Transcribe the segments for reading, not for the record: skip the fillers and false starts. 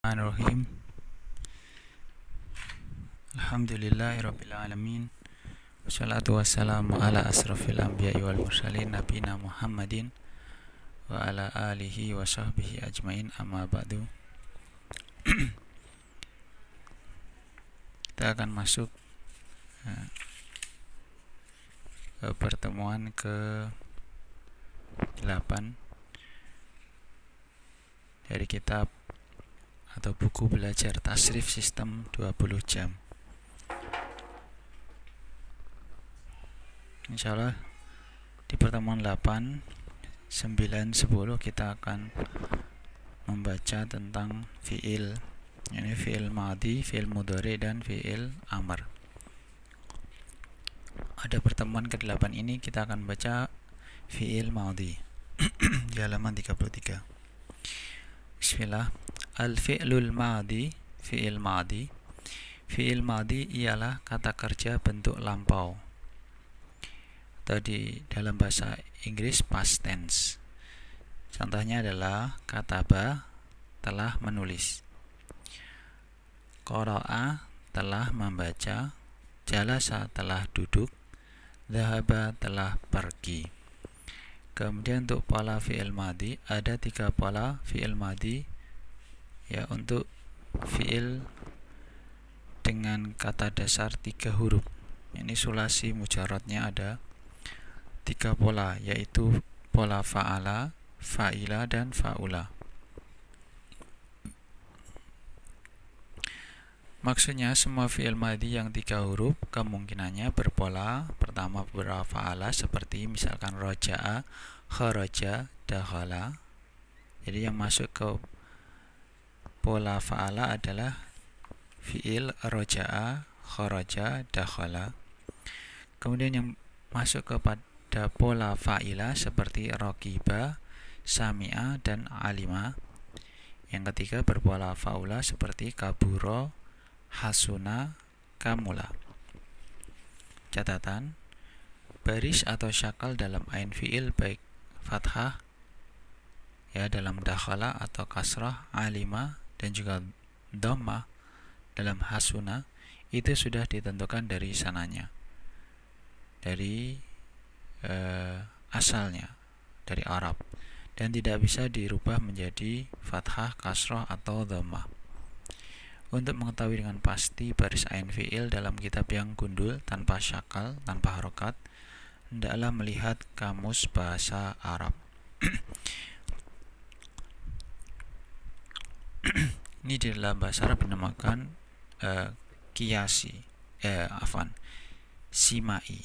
Bismillahirrahmanirrahim. Alhamdulillahirabbil alamin. Wassalatu wassalamu ala asrofil anbiya'i wal mursalin nabiyina Muhammadin wa ala alihi wa sahbihi ajmain, amma ba'du. Kita akan masuk ke pertemuan ke-8 dari kitab atau buku belajar tasrif sistem 20 jam. Insyaallah di pertemuan 8, 9, 10 kita akan membaca tentang fi'il, yakni fi'il madhi, fi'il mudhari, dan fi'il amr. Pada pertemuan ke-8 ini kita akan baca fi'il madhi di halaman 33. Bismillah. Al-fi'lul madhi, fi'il madhi. Fi'il madhi ialah kata kerja bentuk lampau, atau di dalam bahasa Inggris past tense. Contohnya adalah kataba, telah menulis. Qara'a, telah membaca. Jalasa, telah duduk. Dhahaba, telah pergi. Kemudian untuk pola fi'il madhi, ada 3 pola fi'il madhi. Ya, untuk fi'il dengan kata dasar 3 huruf, ini sulasi mujaradnya ada 3 pola, yaitu pola fa'ala, fa'ila, dan fa'ula. Maksudnya semua fi'il madhi yang 3 huruf kemungkinannya berpola. Pertama pola fa'ala, seperti misalkan roja'a, kharaja, dakhala. Jadi yang masuk ke pola fa'ala adalah fi'il roja'a, kharaja, dakhala. Kemudian yang masuk kepada pola fa'ila seperti raqiba, sami'a, dan alima. Yang ketiga berpola fa'ula seperti kaburo, hasuna, kamula. Catatan: baris atau syakal dalam ain fi'il baik fathah ya dalam dakhala atau kasrah, alima, dan juga dhammah dalam hasuna itu sudah ditentukan dari sananya, dari asalnya, dari Arab, dan tidak bisa dirubah menjadi fathah, kasrah, atau dhammah. Untuk mengetahui dengan pasti baris ain fi'il dalam kitab yang gundul, tanpa syakal, tanpa harokat, hendaklah melihat kamus bahasa Arab. Ini di dalam bahasa Arab dinamakan simai.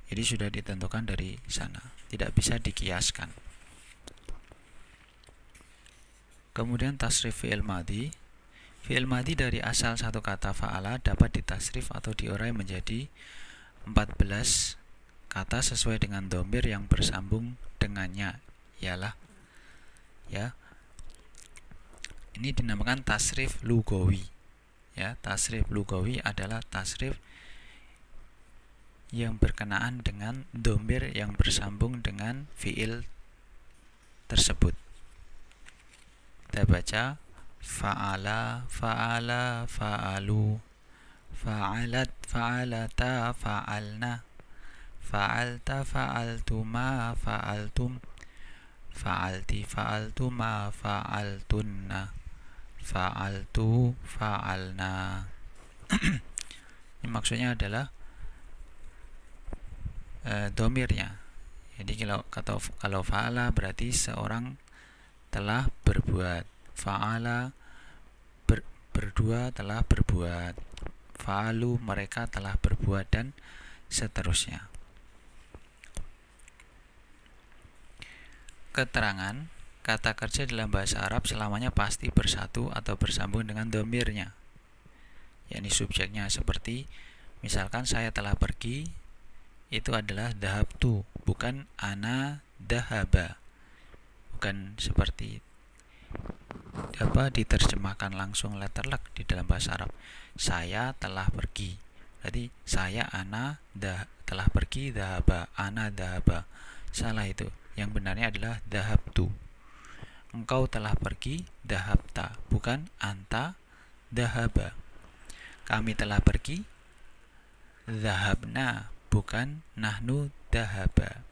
Jadi sudah ditentukan dari sana, tidak bisa dikiaskan. Kemudian tasrif fi'il madhi. Fi'il madhi dari asal satu kata fa'ala dapat ditasrif atau diurai menjadi 14 kata sesuai dengan dhamir yang bersambung dengannya. Ialah ya, ini dinamakan tasrif lugawi. Ya, tasrif lugawi adalah tasrif yang berkenaan dengan dhamir yang bersambung dengan fi'il tersebut. Kita baca: fa'ala, fa'ala, fa'alu, fa'alat, fa'alata, fa'alna, fa'alta, fa'altuma, fa'altum, fa'alti, fa'altuma, fa'altunna, fa'altu, fa'alna. Ini maksudnya adalah dhamirnya. Jadi kalau fa'ala berarti seorang telah berbuat. Fa'ala berdua telah berbuat. Fa'alu mereka telah berbuat, dan seterusnya. Keterangan: kata kerja dalam bahasa Arab selamanya pasti bersatu atau bersambung dengan dhamirnya, yakni subjeknya. Seperti misalkan saya telah pergi, itu adalah dhahabtu, bukan ana dhahaba. Bukan seperti diterjemahkan langsung letter luck di dalam bahasa Arab. Saya telah pergi. Jadi saya telah pergi, dhahaba, ana dhahaba. Salah itu. Yang benarnya adalah dhahabtu. engkau telah pergi, dahabta, bukan anta dahaba. Kami telah pergi, dahabna, bukan nahnu dahaba.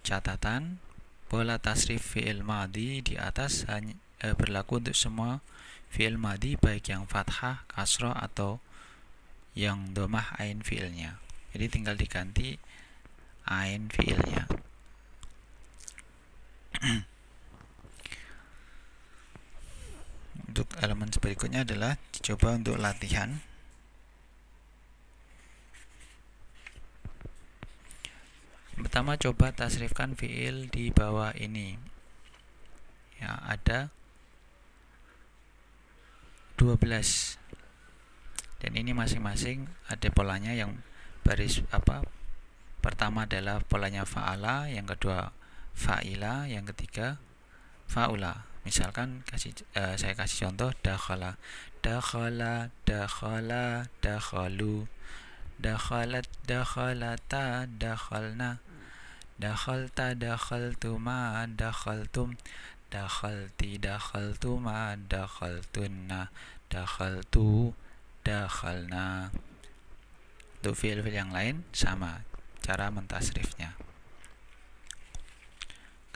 Catatan, pola tasrif fi'il madhi di atas hanya berlaku untuk semua fi'il madhi, baik yang fathah, kasroh, atau yang domah ain fi'ilnya. Jadi tinggal diganti ain fi'ilnya. Untuk elemen berikutnya adalah dicoba untuk latihan. Pertama, coba tasrifkan fi'il di bawah ini. Ya, ada 12. Dan ini masing-masing ada polanya. Yang baris pertama adalah polanya fa'ala, yang kedua fa'ila, yang ketiga fa'ula. Misalkan saya kasih contoh, dakhala, dakhala, dakhala, dakhalu, dakhalat, dakhalata, dakhalna, dakhalta, dakhaltuma, dakhaltum, dakhalti, dakhaltuma, dakhaltunna, dakhaltu, dakhalna. Untuk fi'il-fi'il yang lain sama cara mentasrifnya.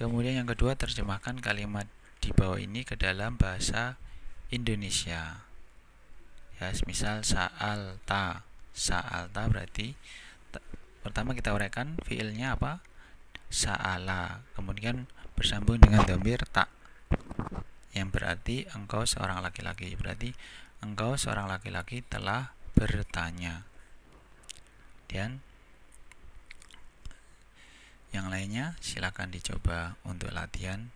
Kemudian yang kedua, terjemahkan kalimat di bawah ini ke dalam bahasa Indonesia. Ya, misal sa'alta. Sa'alta berarti pertama kita uraikan fi'ilnya apa? Sa'ala. Kemudian bersambung dengan dhamir ta, yang berarti engkau seorang laki-laki. Berarti engkau seorang laki-laki telah bertanya. Dan yang lainnya silakan dicoba untuk latihan.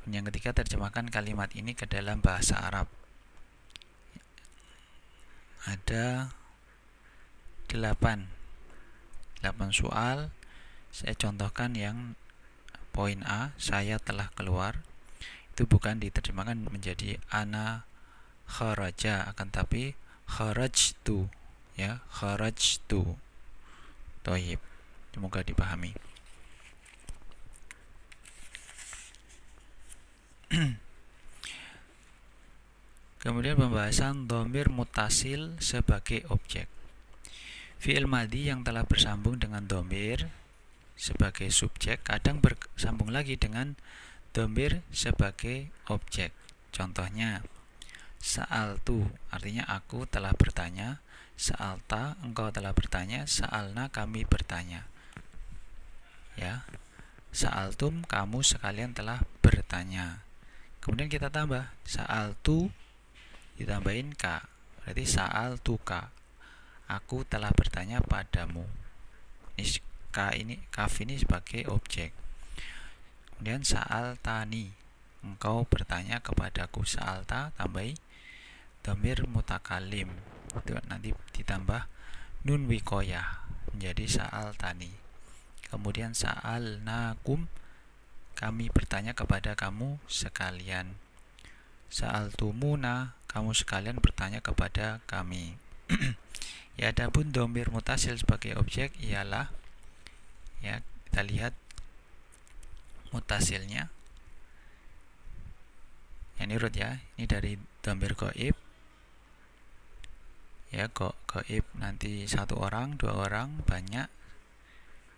Yang ketiga, terjemahkan kalimat ini ke dalam bahasa Arab. Ada 8 soal. Saya contohkan yang poin A, saya telah keluar. Itu bukan diterjemahkan menjadi ana kharaja, akan tapi kharajtu, ya, kharajtu. Thayyib. Semoga dipahami. Kemudian pembahasan dhamir mutasil sebagai objek. Fi'il madhi yang telah bersambung dengan dhamir sebagai subjek kadang bersambung lagi dengan dhamir sebagai objek. Contohnya, sa'altu artinya aku telah bertanya, sa'alta engkau telah bertanya, sa'alna kami bertanya. Ya. Sa'altum kamu sekalian telah bertanya. Kemudian kita tambah sa'altu ditambahin ka, berarti sa'altuka, aku telah bertanya padamu. Ini kaf ini sebagai objek. Kemudian sa'altani, engkau bertanya kepadaku. Sa'alta tambahi dhamir mutakalim, itu nanti ditambah nun wiqayah menjadi sa'altani. Kemudian sa'alnakum, kami bertanya kepada kamu sekalian. Sa'altumuna, kamu sekalian bertanya kepada kami. Ya, adapun dhamir mutasil sebagai objek ialah, ya, kita lihat mutasilnya. Ini urut ya, ini dari dhamir ghaib. Ya, ghaib nanti 1 orang, 2 orang, banyak.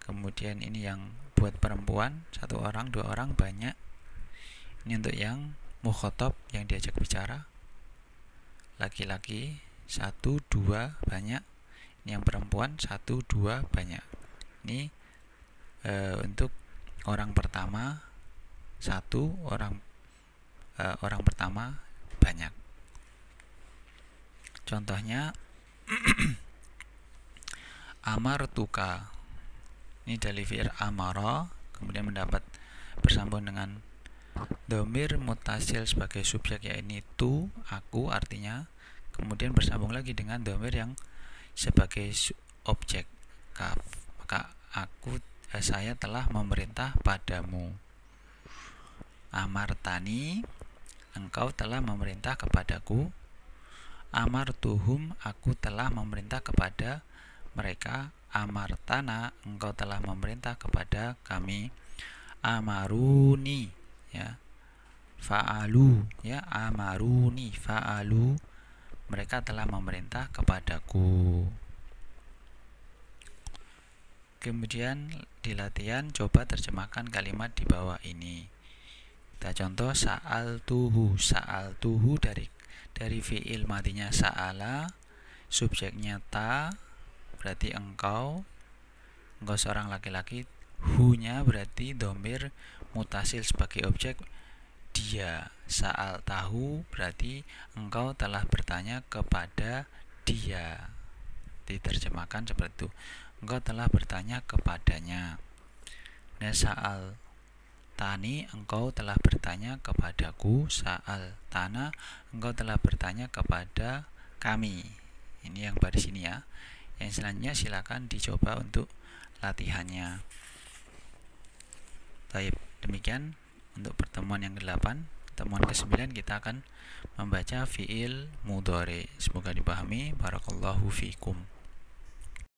Kemudian ini yang buat perempuan 1 orang, 2 orang, banyak. Ini untuk yang mukhatab, yang diajak bicara, laki-laki 1, 2, banyak. Ini yang perempuan 1, 2, banyak. Ini untuk orang pertama 1, orang pertama banyak. Contohnya amartuka, ini dari fi'il amara, kemudian mendapat bersambung dengan dhamir mutasil sebagai subjek, yaitu tu, aku artinya. Kemudian bersambung lagi dengan dhamir yang sebagai objek, kaf. Maka saya telah memerintah padamu. Amartani, engkau telah memerintah kepadaku. Amartuhum, aku telah memerintah kepada mereka. Amartana, engkau telah memerintah kepada kami. Amaruni, ya. Fa'alu, ya, amaruni, fa'alu, mereka telah memerintah kepadaku. Kemudian di latihan coba terjemahkan kalimat di bawah ini. Kita contoh sa'altuhu. Sa'altuhu dari fi'il madinya sa'ala, subjeknya ta, berarti engkau seorang laki-laki. Hu-nya berarti domir mutasil sebagai objek dia. Sa'al tahu berarti engkau telah bertanya kepada dia. Diterjemahkan seperti itu, engkau telah bertanya kepadanya. Nah, sa'al tani, engkau telah bertanya kepadaku. Sa'al tana, engkau telah bertanya kepada kami. Ini yang baris ini ya. Yang selanjutnya silakan dicoba untuk latihannya. Baik, demikian untuk pertemuan yang ke-8. Pertemuan ke-9 kita akan membaca fi'il mudhari. Semoga dipahami. Barakallahu fikum.